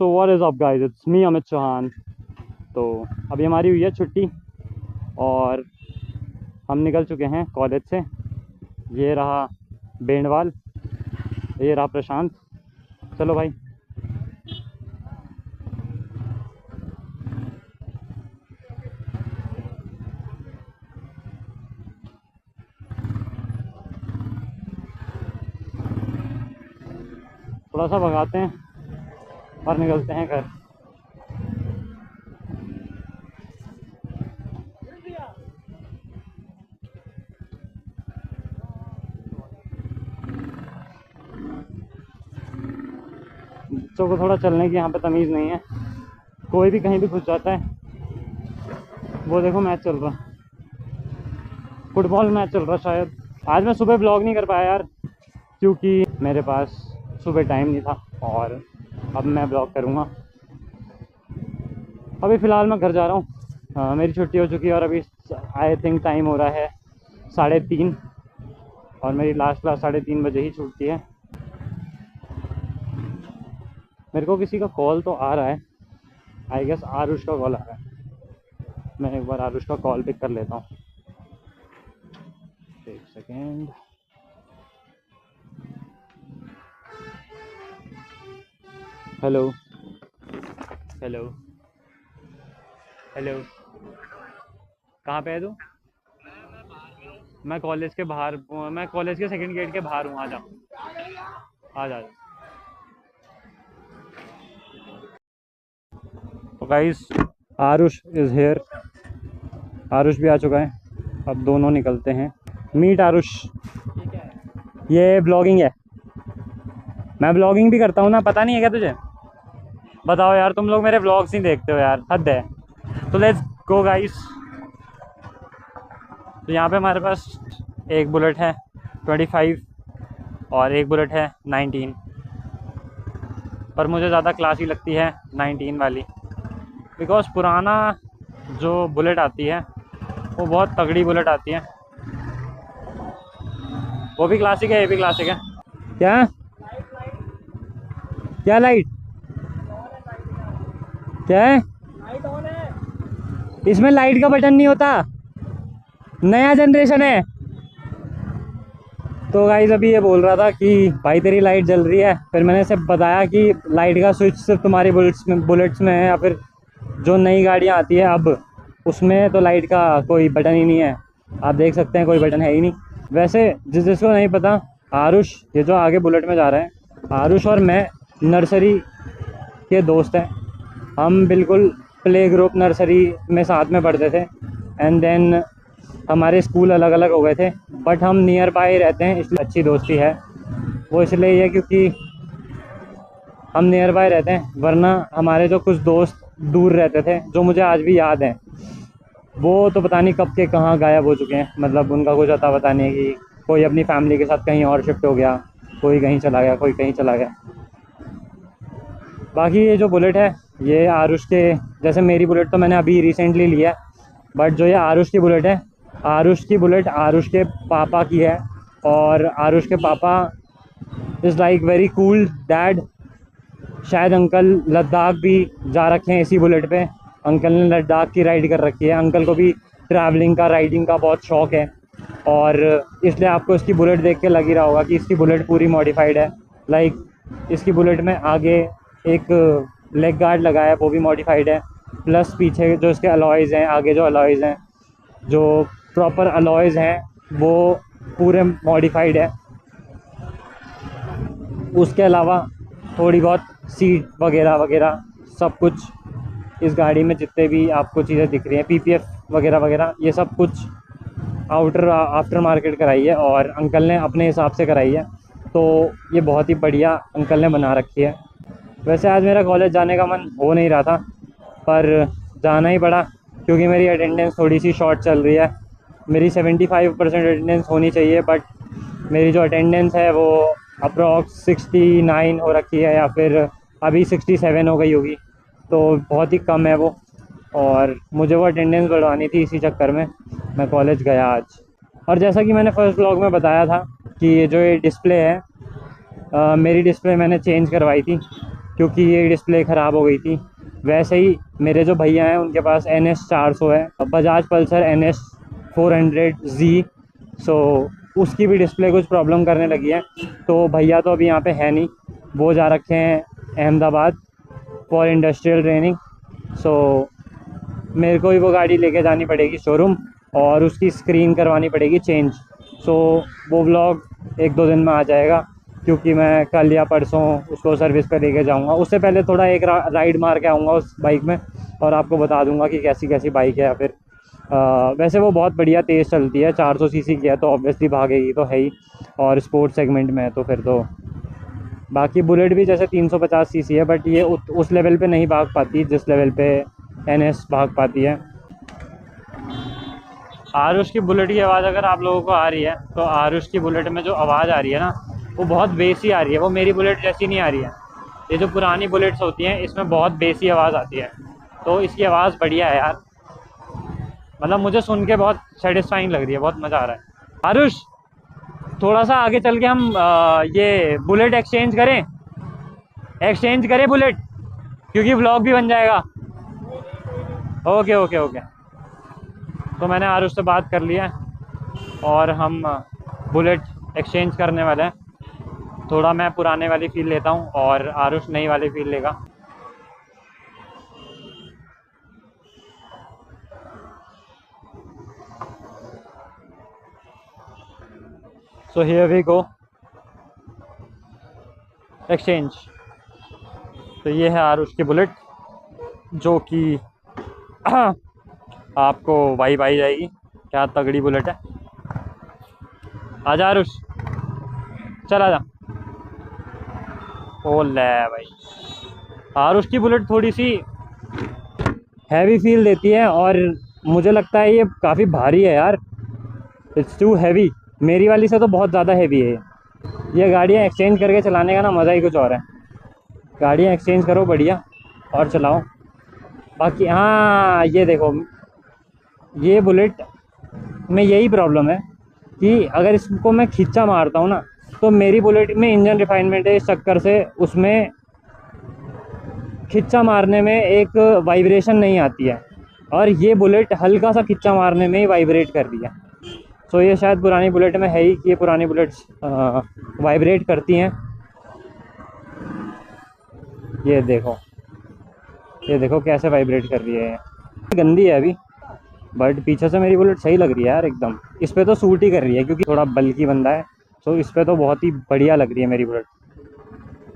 So what is up guys, it's me Amit Chauhan. तो अभी हमारी हुई है छुट्टी और हम निकल चुके हैं कॉलेज से। ये रहा बेंडवाल, ये रहा प्रशांत। चलो भाई। थोड़ा सा भगाते हैं और निकलते हैं घर। बच्चों को थोड़ा चलने की यहाँ पे तमीज़ नहीं है, कोई भी कहीं भी घुस जाता है। वो देखो मैच चल रहा, फुटबॉल मैच चल रहा शायद। आज मैं सुबह ब्लॉग नहीं कर पाया यार, क्योंकि मेरे पास सुबह टाइम नहीं था और अब मैं ब्लॉग करूँगा। अभी फ़िलहाल मैं घर जा रहा हूँ। मेरी छुट्टी हो चुकी है और अभी आई थिंक टाइम हो रहा है 3:30 और मेरी लास्ट क्लास 3:30 बजे ही छूटती है। मेरे को किसी का कॉल तो आ रहा है, आई गेस आरुष का कॉल आ रहा है। मैं एक बार आरुष का कॉल पिक कर लेता हूँ, एक सेकेंड। हेलो हेलो हेलो, कहाँ पे है तू? मैं कॉलेज के बाहर, मैं कॉलेज के सेकंड गेट के बाहर हूँ। आ जा आ जा। तो guys, Aarush is here. Aarush भी आ चुका है। अब दोनों निकलते हैं। मीट आरुष। ये ब्लॉगिंग है, मैं ब्लॉगिंग भी करता हूँ ना, पता नहीं है क्या तुझे? बताओ यार, तुम लोग मेरे ब्लॉग्स नहीं देखते हो यार, हद है। तो लेट्स गो गाइस। तो यहाँ पे हमारे पास एक बुलेट है 25 और एक बुलेट है 19, पर मुझे ज़्यादा क्लासी लगती है 19 वाली, बिकॉज़ पुराना जो बुलेट आती है वो बहुत तगड़ी बुलेट आती है। वो भी क्लासिक है, ये भी क्लासिक है। क्या क्या लाइट? क्या है? लाइट ऑन है। इसमें लाइट का बटन नहीं होता, नया जनरेशन है। तो गाइस, अभी ये बोल रहा था कि भाई तेरी लाइट जल रही है। फिर मैंने इसे बताया कि लाइट का स्विच सिर्फ तुम्हारी बुलेट्स में है, या फिर जो नई गाड़ियाँ आती है अब उसमें तो लाइट का कोई बटन ही नहीं है। आप देख सकते हैं कोई बटन है ही नहीं। वैसे जिसको नहीं पता, आरुष ये जो आगे बुलेट में जा रहा है, आरुष और मैं नर्सरी के दोस्त हैं। हम बिल्कुल प्ले ग्रुप नर्सरी में साथ में पढ़ते थे, एंड देन हमारे स्कूल अलग अलग हो गए थे, बट हम नियर बाय रहते हैं, इसलिए अच्छी दोस्ती है। वो इसलिए ये क्योंकि हम नियर बाय रहते हैं, वरना हमारे जो कुछ दोस्त दूर रहते थे, जो मुझे आज भी याद हैं, वो तो पता नहीं कब के कहाँ गायब हो चुके हैं। मतलब उनका कुछ अता पता नहीं है, कि कोई अपनी फैमिली के साथ कहीं और शिफ्ट हो गया, कोई कहीं चला गया, कोई कहीं चला गया। बाकी ये जो बुलेट है, ये आरुष के, जैसे मेरी बुलेट तो मैंने अभी रिसेंटली लिया, बट जो ये आरुष की बुलेट है, आरुष की बुलेट आरुष के पापा की है। और आरुष के पापा is like very cool dad. शायद अंकल लद्दाख भी जा रखे हैं इसी बुलेट पे। अंकल ने लद्दाख की राइड कर रखी है। अंकल को भी ट्रैवलिंग का, राइडिंग का बहुत शौक़ है, और इसलिए आपको इसकी बुलेट देख के लग ही रहा होगा कि इसकी बुलेट पूरी मॉडिफाइड है। लाइक इसकी बुलेट में आगे एक लेग गार्ड लगा है, वो भी मॉडिफाइड है। प्लस पीछे जो इसके अलॉयज़ हैं, आगे जो अलॉयज़ हैं, जो प्रॉपर अलॉयज़ हैं, वो पूरे मॉडिफाइड है। उसके अलावा थोड़ी बहुत सीट वगैरह वगैरह सब कुछ इस गाड़ी में, जितने भी आपको चीज़ें दिख रही हैं, पीपीएफ वगैरह वगैरह, ये सब कुछ आफ्टर मार्केट कराई है और अंकल ने अपने हिसाब से कराई है। तो ये बहुत ही बढ़िया अंकल ने बना रखी है। वैसे आज मेरा कॉलेज जाने का मन हो नहीं रहा था, पर जाना ही पड़ा, क्योंकि मेरी अटेंडेंस थोड़ी सी शॉर्ट चल रही है। मेरी 75% अटेंडेंस होनी चाहिए, बट मेरी जो अटेंडेंस है वो अप्रॉक्स 69 हो रखी है, या फिर अभी 67 हो गई होगी। तो बहुत ही कम है वो, और मुझे वो अटेंडेंस बढ़वानी थी, इसी चक्कर में मैं कॉलेज गया आज। और जैसा कि मैंने फर्स्ट व्लॉग में बताया था कि ये जो ये डिस्प्ले है, मेरी डिस्प्ले मैंने चेंज करवाई थी। क्योंकि ये डिस्प्ले ख़राब हो गई थी। वैसे ही मेरे जो भैया हैं उनके पास NS 400 है, बजाज पल्सर NS 400Z। सो उसकी भी डिस्प्ले कुछ प्रॉब्लम करने लगी है। तो भैया तो अभी यहाँ पे है नहीं, वो जा रखे हैं अहमदाबाद फॉर इंडस्ट्रियल ट्रेनिंग। सो मेरे को ही वो गाड़ी लेके जानी पड़ेगी शोरूम और उसकी स्क्रीन करवानी पड़ेगी चेंज। सो वो व्लॉग 1-2 दिन में आ जाएगा, क्योंकि मैं कल या परसों उसको सर्विस पे लेके जाऊंगा। उससे पहले थोड़ा एक राइड मार के आऊँगा उस बाइक में और आपको बता दूंगा कि कैसी कैसी बाइक है। या फिर वैसे वो बहुत बढ़िया तेज़ चलती है, 400 सीसी की है तो ऑब्वियसली भागेगी तो है ही, और स्पोर्ट्स सेगमेंट में है तो फिर तो। बाकी बुलेट भी जैसे 350 सीसी है, बट ये उस लेवल पे नहीं भाग पाती जिस लेवल पे NS भाग पाती है। आरुष की बुलेट की आवाज़ अगर आप लोगों को आ रही है तो आरुष की बुलेट में जो आवाज़ आ रही है ना, वो बहुत बेसी आ रही है, वो मेरी बुलेट जैसी नहीं आ रही है। ये जो पुरानी बुलेट्स होती हैं इसमें बहुत बेसी आवाज़ आती है, तो इसकी आवाज़ बढ़िया है यार। मतलब मुझे सुन के बहुत सेटिस्फाइंग लग रही है, बहुत मज़ा आ रहा है। आरुष, थोड़ा सा आगे चल के हम ये बुलेट एक्सचेंज करें बुलेट, क्योंकि व्लॉग भी बन जाएगा। Okay okay okay. तो मैंने आरुष से बात कर लिया और हम बुलेट एक्सचेंज करने वाले हैं। थोड़ा मैं पुराने वाली फील लेता हूँ और आरुष नई वाली फील लेगा। So here we go, exchange. तो ये है आरुष की बुलेट, जो कि आपको वाइब आई जाएगी। क्या तगड़ी बुलेट है। आजा आरुष, चल आजा। ओ ले भाई, आरुष की बुलेट थोड़ी सी हैवी फील देती है और मुझे लगता है ये काफ़ी भारी है यार। इट्स टू हैवी, मेरी वाली से तो बहुत ज़्यादा हैवी है ये गाड़ियाँ एक्सचेंज करके चलाने का ना मज़ा ही कुछ और है। गाड़ियाँ एक्सचेंज करो बढ़िया और चलाओ। बाकी हाँ, ये देखो, ये बुलेट में यही प्रॉब्लम है कि अगर इसको मैं खींचा मारता हूँ ना, तो मेरी बुलेट में इंजन रिफाइनमेंट है, इस चक्कर से उसमें खिच्चा मारने में एक वाइब्रेशन नहीं आती है, और ये बुलेट हल्का सा खिच्चा मारने में ही वाइब्रेट कर रही है। सो ये शायद पुरानी बुलेट में है ही कि ये पुरानी बुलेट्स वाइब्रेट करती हैं। ये देखो कैसे वाइब्रेट कर रही है। गंदी है अभी, बट पीछे से मेरी बुलेट सही लग रही है यार एकदम। इस पर तो सूट ही कर रही है क्योंकि थोड़ा बल्कि बंदा है, सो इस पर तो बहुत ही बढ़िया लग रही है मेरी बुलेट।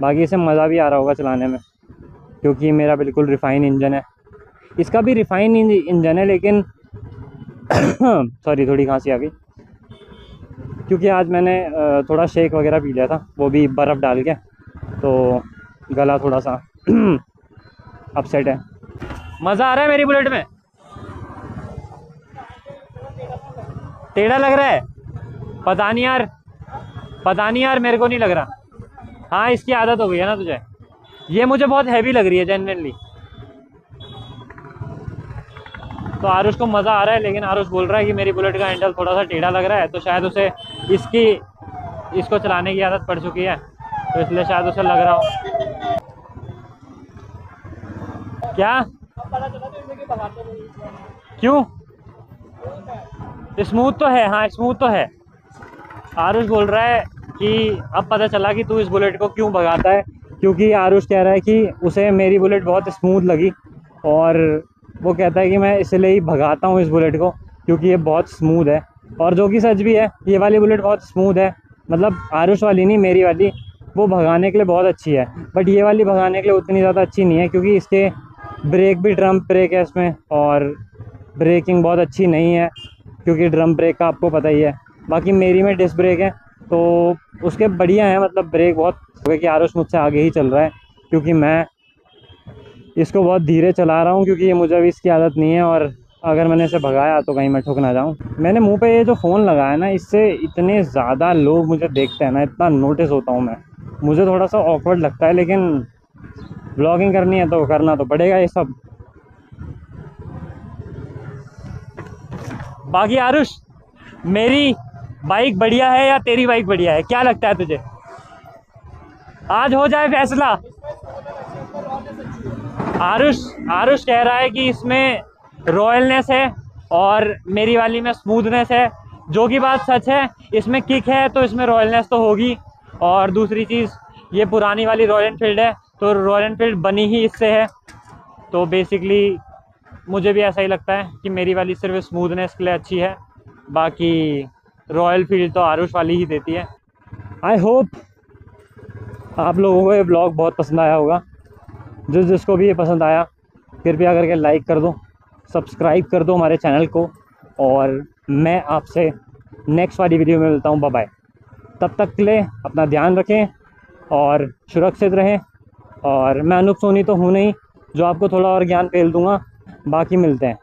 बाकी इसे मज़ा भी आ रहा होगा चलाने में, क्योंकि मेरा बिल्कुल रिफ़ाइन इंजन है। इसका भी रिफ़ाइन इंजन है, लेकिन सॉरी थोड़ी खांसी आ गई, क्योंकि आज मैंने थोड़ा शेक वगैरह पी लिया था, वो भी बर्फ़ डाल के, तो गला थोड़ा सा अपसेट है। मज़ा आ रहा है मेरी बुलेट में। टेढ़ा लग रहा है, पता नहीं यार मेरे को नहीं लग रहा। हाँ, इसकी आदत हो गई है ना तुझे। ये मुझे बहुत हैवी लग रही है जेन्युइनली। तो आरुष को मज़ा आ रहा है, लेकिन आरुष बोल रहा है कि मेरी बुलेट का हैंडल थोड़ा सा टेढ़ा लग रहा है, तो शायद उसे इसको चलाने की आदत पड़ चुकी है, तो इसलिए शायद उसे लग रहा हो। क्या? क्यों? स्मूथ तो है, हाँ स्मूथ तो है। आरुष बोल रहा है कि अब पता चला कि तू इस बुलेट को क्यों भगाता है, क्योंकि आरुष कह रहा है कि उसे मेरी बुलेट बहुत स्मूथ लगी, और वो कहता है कि मैं इसलिए ही भगाता हूँ इस बुलेट को क्योंकि ये बहुत स्मूथ है। और जो कि सच भी है, ये वाली बुलेट बहुत स्मूथ है। मतलब आरुष वाली नहीं, मेरी वाली, वो भगाने के लिए बहुत अच्छी है, बट ये वाली भगाने के लिए उतनी ज़्यादा अच्छी नहीं है, क्योंकि इसके ब्रेक भी ड्रम ब्रेक है इसमें, और ब्रेकिंग बहुत अच्छी नहीं है क्योंकि ड्रम ब्रेक का आपको पता ही है। बाकी मेरी में डिस्क ब्रेक है तो उसके बढ़िया है, मतलब ब्रेक बहुत कि आरुष मुझसे आगे ही चल रहा है, क्योंकि मैं इसको बहुत धीरे चला रहा हूँ, क्योंकि ये मुझे अभी इसकी आदत नहीं है, और अगर मैंने इसे भगाया तो कहीं मैं ठुक ना जाऊँ। मैंने मुंह पे ये जो फ़ोन लगाया ना, इससे इतने ज़्यादा लोग मुझे देखते हैं ना, इतना नोटिस होता हूँ मैं, मुझे थोड़ा सा ऑकवर्ड लगता है, लेकिन ब्लॉगिंग करनी है तो करना तो पड़ेगा ये सब। बाकी आरुष, मेरी बाइक बढ़िया है या तेरी बाइक बढ़िया है, क्या लगता है तुझे? आज हो जाए फैसला। आरुष आरुष कह रहा है कि इसमें रॉयलनेस है और मेरी वाली में स्मूथनेस है, जो कि बात सच है। इसमें किक है तो इसमें रॉयलनेस तो होगी। और दूसरी चीज़, ये पुरानी वाली रॉयल एनफील्ड है, तो रॉयल एनफील्ड बनी ही इससे है। तो बेसिकली मुझे भी ऐसा ही लगता है कि मेरी वाली सिर्फ स्मूथनेस के लिए अच्छी है, बाकी रॉयल फील्ड तो आरुष वाली ही देती है। आई होप आप लोगों को ये ब्लॉग बहुत पसंद आया होगा। जिसको भी ये पसंद आया कृपया करके लाइक कर दो, सब्सक्राइब कर दो हमारे चैनल को, और मैं आपसे नेक्स्ट वाली वीडियो में मिलता हूँ। Bye bye. तब तक के लिए अपना ध्यान रखें और सुरक्षित रहें। और मैं अनूप सोनी तो हूँ नहीं जो आपको थोड़ा और ज्ञान पेल दूँगा। बाकी मिलते हैं।